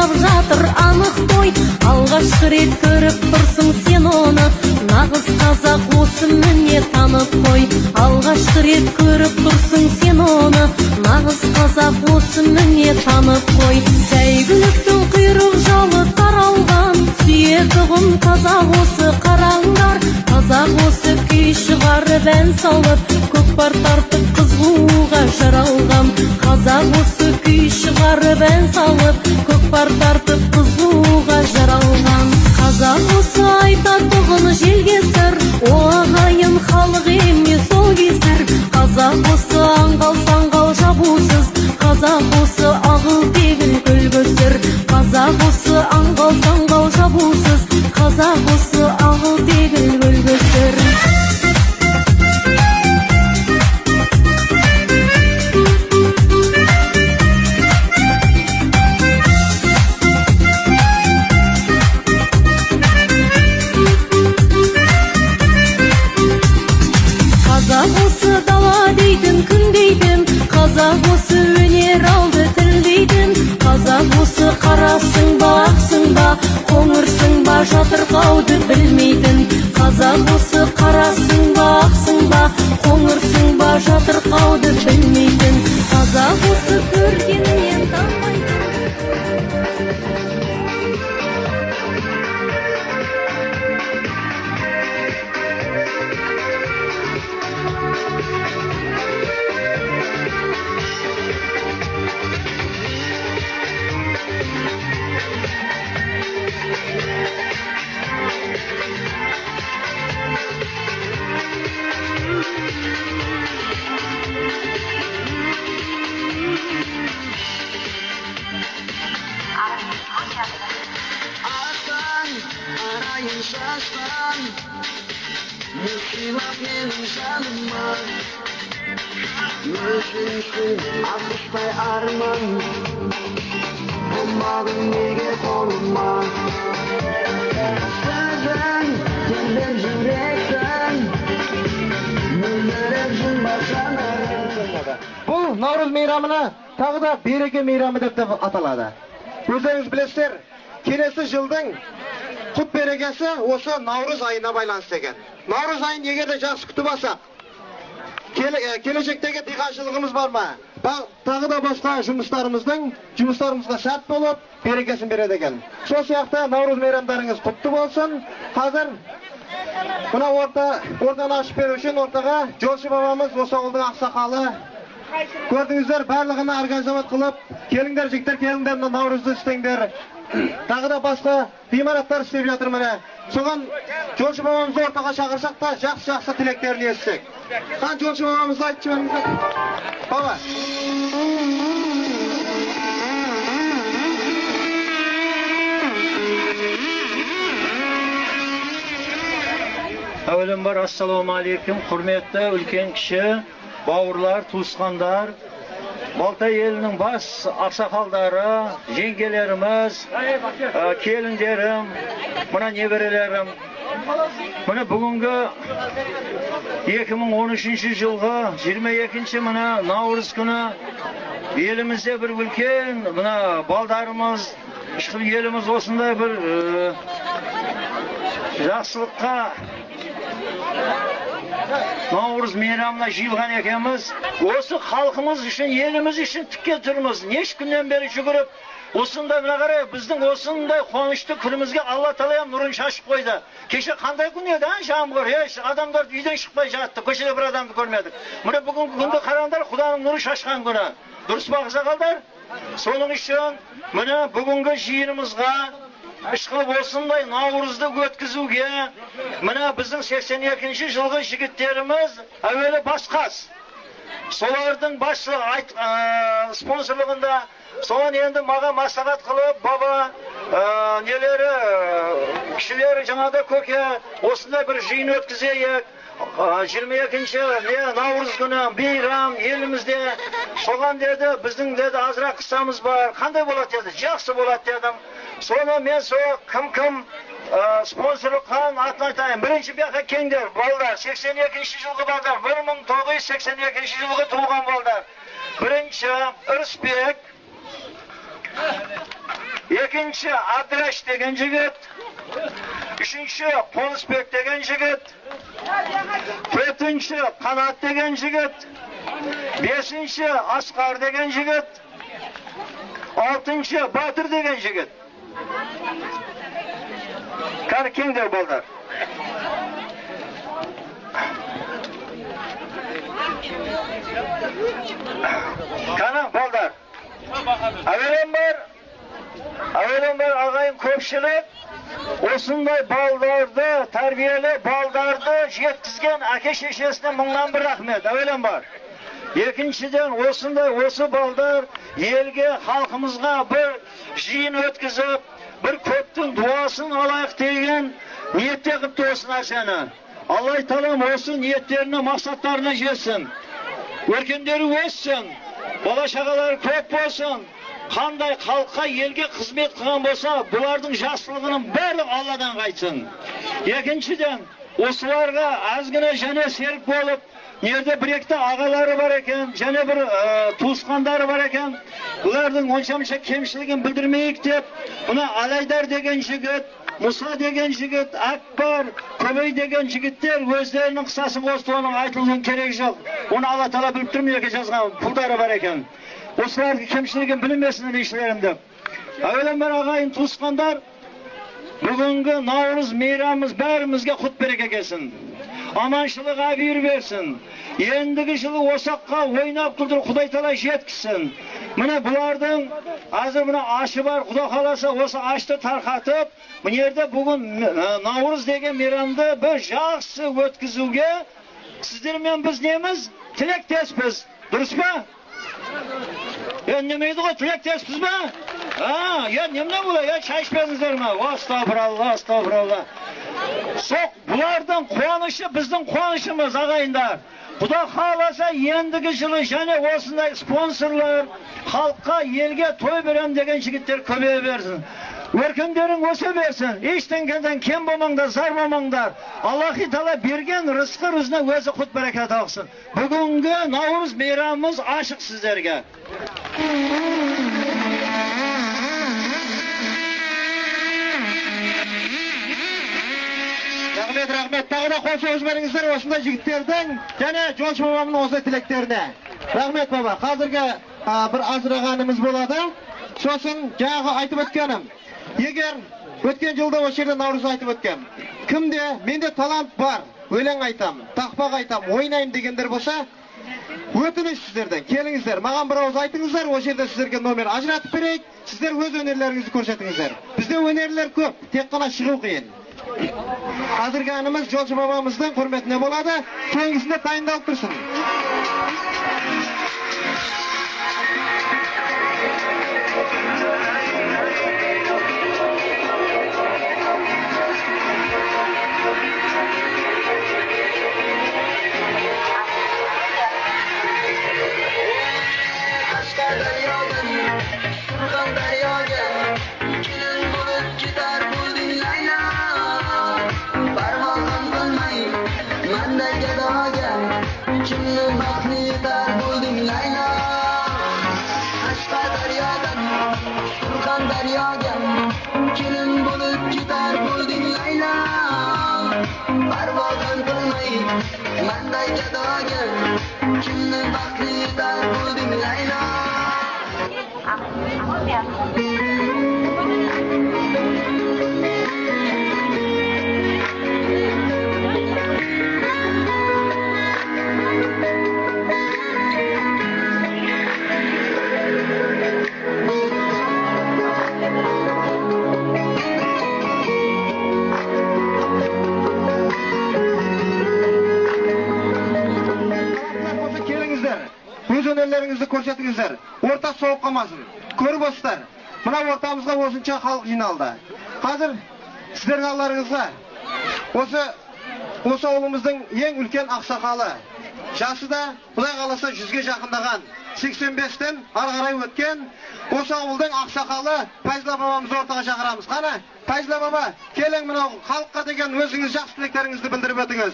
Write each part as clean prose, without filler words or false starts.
жасап жатыр анық той. Алғашқы рет көріп тұрсың сен оны, нағыз қазақ осы міне танып қой. Алғашқы рет көріп тұрсың сен оны, нағыз қазақ осы міне танып қой. Сәйгүліктің құйрық жалы таралған, сүйетұғын қазақ осы қараңдар. Қазақ осы күй шығарып ән салып, көкпар тартып қызғуға жаралған. Қазақ осы күй шығарып ән салып, көкпар тартып қызғуға жаралған. Қазақ осы айтатұғын желгесір, о ағайын халық емес ол кесір. Қазақ осы аңғал-саңғал жабусыз, қазақ осы ағыл-тегіл көлгөсір. Қазақ осы аңғал-саңғал жабусыз, қазақ осы ағыл-тегіл көлгөсір. Қазақ осы дала дейтін күн дейтін, қазақ осы өнер алды тіл дейтін. Қазақ осы қарасың ба, ақсың ба, қоңырсың ба, жатырқауды білмейтін. Қазақ осы қарасың ба, ақсың ба, қоңырсың ба, жатырқауды білмейтін. Қазақ осы көргенінен танбайтын. Arayın şaşkan, Müslüman benim canıma. Müslümsün atıştay arman, Olmadın nege koluma. Sözün, dilden yürekten, Müldürürsün başana. Bu Navruz meyramını tағы da береке meyramı деп аталады. Өздеріңіз білесіздер, келесі жылдың құт берекесі осы Наурыз айына байланысты екен. Наурыз айын егер де жақсы күтіп алсақ, келешектегі диқаншылығымыз бар ма? Тағы да басқа жұмыстарымызға сәт болып, берекесін береді екен. Сол сияқты Наурыз мейрамдарыңыз құтты болсын. Қазір мына ортаны ашып беру үшін ортаға Жолшы бабамыз, осы ауылдың ақсақалы, көрдіңіздер, барлығына организовать қылып, келіңдер жігіттер, келіңдер, Наурызды істеңдер. Тағы да басқа ғимараттар істеп жатыр міне. Соған Жолшы бабамызды ортаға шақырсақ та жақсы тілектерін естісек. Қан Жолшы бабамызды айтып жіберіңіздер. Баба. Әуелен бар, ассаламу алейкум, құрметті үлкен кіші, бауырлар, туысқандар, Балтай елінің бас ақсақалдары, жеңгелеріміз, келіндерім, мына неберелерім. Мына бүгінгі 2013 жылғы 22-ші мына Наурыз күні елімізде бір үлкен, мына балдарымыз, еліміз осындай бір жақсылыққа Наурыз мейрамына жиылған екенбіз. Осы халқымыз үшін, еліміз үшін тікке тұрмыз. Неш күннен бері жүгіріп, осындай мына қарай, біздің осындай қуанышты күнімізге Алла Тағала нұрын шашып қойды. Кеше қандай күн еді, жаңбыр, адамдар үйден шықпай жатты, көшеде бір адамды көрмедік. Мына бүгінгі күнді қараңдар, Құданың нұры шашқан күні. Дұрыс па ақсақалдар? Соның үшін мына бүгінгі жиынымызға Ішқылып осындай Наурызды өткізуге, мына біздің 82-ші жылғы жігіттеріміз әуелі басқас. Солардың спонсорлығында, соған енді маға маслихат қылып, баба, кішілері жаңада көке, осындай бір жиын өткізейік. 22-ші Наурыз күні бейрам елімізде. Соған деді, біздің деді азырақ қыстамыз бар. Қандай болады деді? Жақсы болады дедім. Соны мен кім спонсорлыққан атын айтайын. Бірінші бияққа кеңдер, балдар, 82-ші жылғы балдар, 1982 жылғы туылған балдар. Бірінші Үрісбек, Екінші Абдраш деген жігіт. Үшінші Қонысбек деген жігіт. Төртінші Қанат деген жігіт. Бесінші Асқар деген жігіт. Алтыншы Батыр деген жігіт. Қар кеңдер балдар. Қана балдар. Әуелен бар ағайын көпшілік осындай балдарды, тәрбиелі балдарды жеткізген әке шешесіне мыңнан бір рахмет. Әуелен бар. Екіншіден осы балдар елге, халқымызға бір жиын өткізіп, бір көптің дуасын алайық деген ниетте қыпты осы нәрсені. Аллах Тағала осы ниеттеріне, мақсаттарына жетсін. Өркендері өссін, бала-шағалары көп болсын. Қандай халыққа, елге қызмет қылған болса, бұлардың жақсылығының барлығы Алладан қайтсын. Екіншіден, осыларға азғына және серік болып, нерде бір-екті ағалары бар екен, және бір туысқандары бар екен. Бұлардың онша кемшілігін білдірмейік деп, бұна Алайдар деген жігіт, Мұса деген жігіт, Акбар, Көбей деген жігіттер өздерінің қысасын қосты, оның айтылудың керек жоқ. Оны Алла Тағала біліп тұрмын жазған пұлдары бар екен. Осылардың кемшілігін білмесін дейшілерім деп. Әуелен бір ағайын туысқандар, бүгінгі Наурыз мейрамымыз бәрімізге құт береке келсін. Аманшылық абир берсін. Ендігі жылы осаққа ойнап күлдір Құдай Тағала жеткізсін. Міне бұлардың азыр мына ашы бар, Құда қаласа осы ашты тарқатып, мынерде бүгін Наурыз деген мейрамды бір жақсы өткізуге сіздермен біз неміз? Тілектеспіз. Дұрыс па? Немейді ғой, тілектеспіз ба? Немне бұла? Шай ішпедіңіздер ма? Астағфиралла. Соқ, бұлардың қуанышы біздің қуанышымыз, ағайындар. Құда қаласа ендігі жылы және осындай спонсорлар халыққа, елге той берем деген жігіттер көбейе берсін. Өркендерің өсе берсін. Ештеңкеден кем болмаңдар, зар болмаңдар. Аллахи Тағала берген рызқы рызына өзі құт берекет алсын. Бүгінгі Наурыз мейрамымыз ашық сіздерге. Рахмет. Тағы да қоса өзберіңіздер осындай жігіттердің және Жолшы бабамның осы тілектеріне. Рахмет баба. Қазіргі бір азырағанымыз болады. Сосын жаңағы айтып өткенім. Егер өткен жылда осы жерде Наурыз айтып өткен. Кімде менде талант бар, өлең айтам, тақпақ айтам, ойнайым дегендер болса, өтініш сіздерден, келіңіздер, маған бір ауыз айтыңыздар, осы жерде сіздерге номер ажыратып берейік, сіздер өз өнерлеріңізді көрсетіңіздер. Бізде өнерлер көп, тек қана шығу қиын. Қазіргі әніміз Жолшы бабамыздың құрметіне болады, кейінгісінде дайындалып тұрсын. Өнерлеріңізді көрсетіңіздер. Орта соғып қалмасын. Көріп осыздар. Мына ортамызға осынша халық жиналды. Қазір сіздердің алдарыңызға осы ауылымыздың ең үлкен ақсақалы. Жасы да Құдай қаласа 100-ге жақындаған. 85-тен ары қарай өткен осы ауылдың ақсақалы Пайзла бабамызды ортаға шақырамыз. Қана, Пайзла баба, келің мынау халыққа деген өзіңіз жақсы тілектеріңізді білдіріп өтіңіз.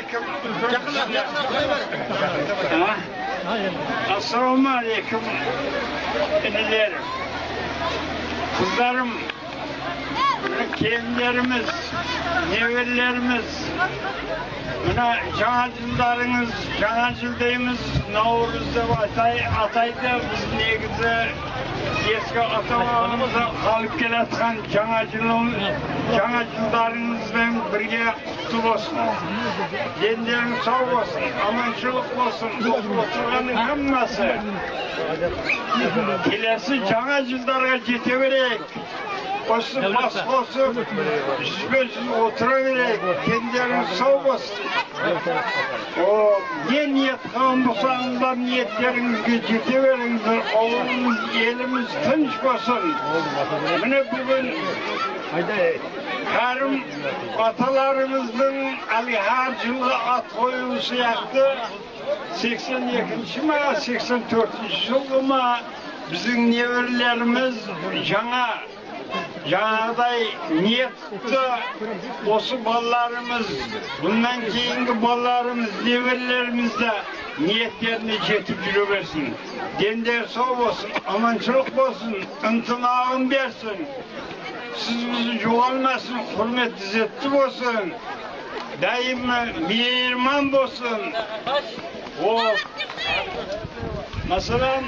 Assalamualaikum. Assalamualaikum. Enilerim. Kızlarım, kendilerimiz, nevellerimiz, buna Cangacıllarınız, Cangacıldayımız, Navruz'da Atay'da biz negizi eski atamağımıza kalıp gelatkan Cangacıllarınızdan birge kutlu olsun. Kendilerin sağ olsun, amançılık olsun, oturganın hammasi. Kelesi Cangacıllarga jete berek. Olsun, baskı olsun, üstümesin otura verek, kendilerin sağ olsun. O ne niyet kan bulsanlar niyetlerinizi jete verinizler, oğlumuz, elimiz tınç olsun. Mine bugün Karım atalarımızın Ali Harcılı at koyusu yaktı. 82. ma 84. yılda bizim neverlerimiz жаңадай niyetті осы балаларımız, bundan keyingi ballarımız, neverlerimiz de niyetlerine жетіп жүре берсін. Dender sağ olsun, amançılık olsun, ıntınağın versin. Siz bizi жоғалмасын, hürmet izzetli olsun. Daima mehriban olsun. O, mesela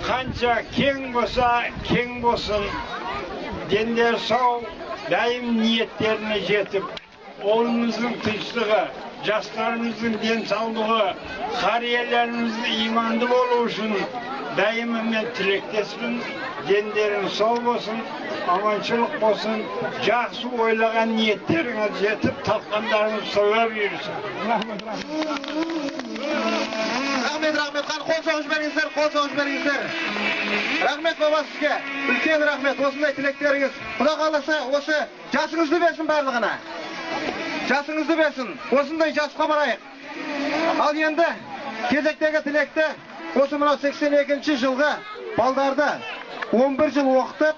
qancha keng bo'lsa, keng bo'lsin. Dender sağ, daim niyetlerine жетіп, oğlumuzun tinçliği, yaşlarımızın densallığı, kariyerlerimizin imanlı olduğu için daima ben tilektesmin. Denderin sağ olsun, amançılık olsun, жақсы ойлаған niyetlerine жетіп, tapqanlarını soya büyürsün. Rahmet, qani qo'l so'g'ish beringizlar, qo'l so'g'ish beringizlar. Rahmet baba sizga, ulkan rahmet, osындай tileklaringiz. Xudo qalasa, o'sha jashingizni bersin barlig'ina. Jashingizni bersin. Osындай jasqa borayıq. Al endi kezakdagi tilekte, o'sha mana 82-yilgi baldarda 11 yil o'qitib,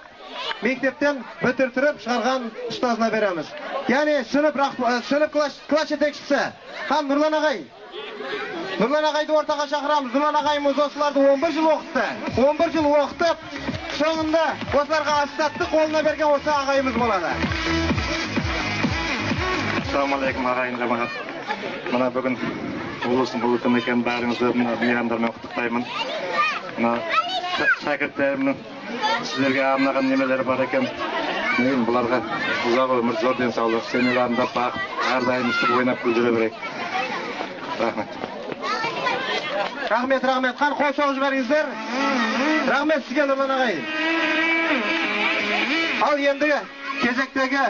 mektepten bitirtirib chiqargan ustozna beramiz. Ya'ni sinf klass yetakchisi ham Nurlan ag'ay. Nurlan ag'ayni o'rtaga chaqiramiz. Nurlan ag'ayimiz do'stlarni 11 yil o'qitdi. 11 yil o'qitib, so'ngida o'slarga assistantlik qo'lina bergan o'sha ag'ayimiz bo'ladi. Assalomu alaykum ag'ayni jamaat. Mana bugun Ulus'un bulutum eken bärinizi meyramlarman qutluklayman. Mana şagirdlerimning sizlerge arnagan nemeleri bar eken. Bularga uzak ömür, zor densallık, senelerinde bak, her daim üstü oynap güldüre berek. Rahmet. Rahmet. Qani qo'l so'g'ish beringizlar. Rahmet sizga Nurlan ag'ay. Al endi kezakdagi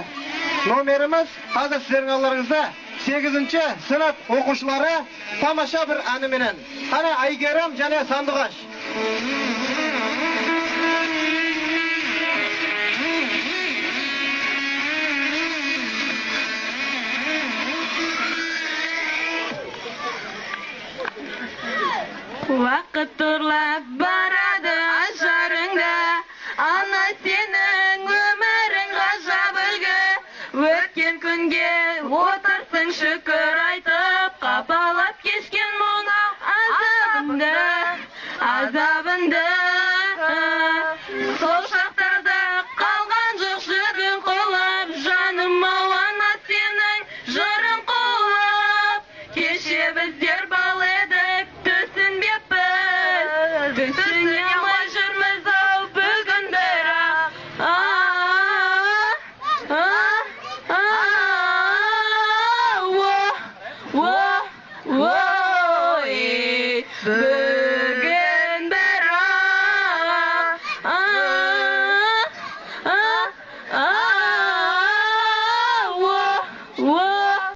nomerimiz hozir sizlarning oldingizda 8-sinf o'quvchilari tomosha bir ani bilan. Qani Aygerim jana Sandig'ash. Vaqt turlab baradi asharыңda, ana sening өмірің ғажап үлгі. Өткен күнге отырсың шүкір айтып, қапалап кешкен мынау азабыңды. Сол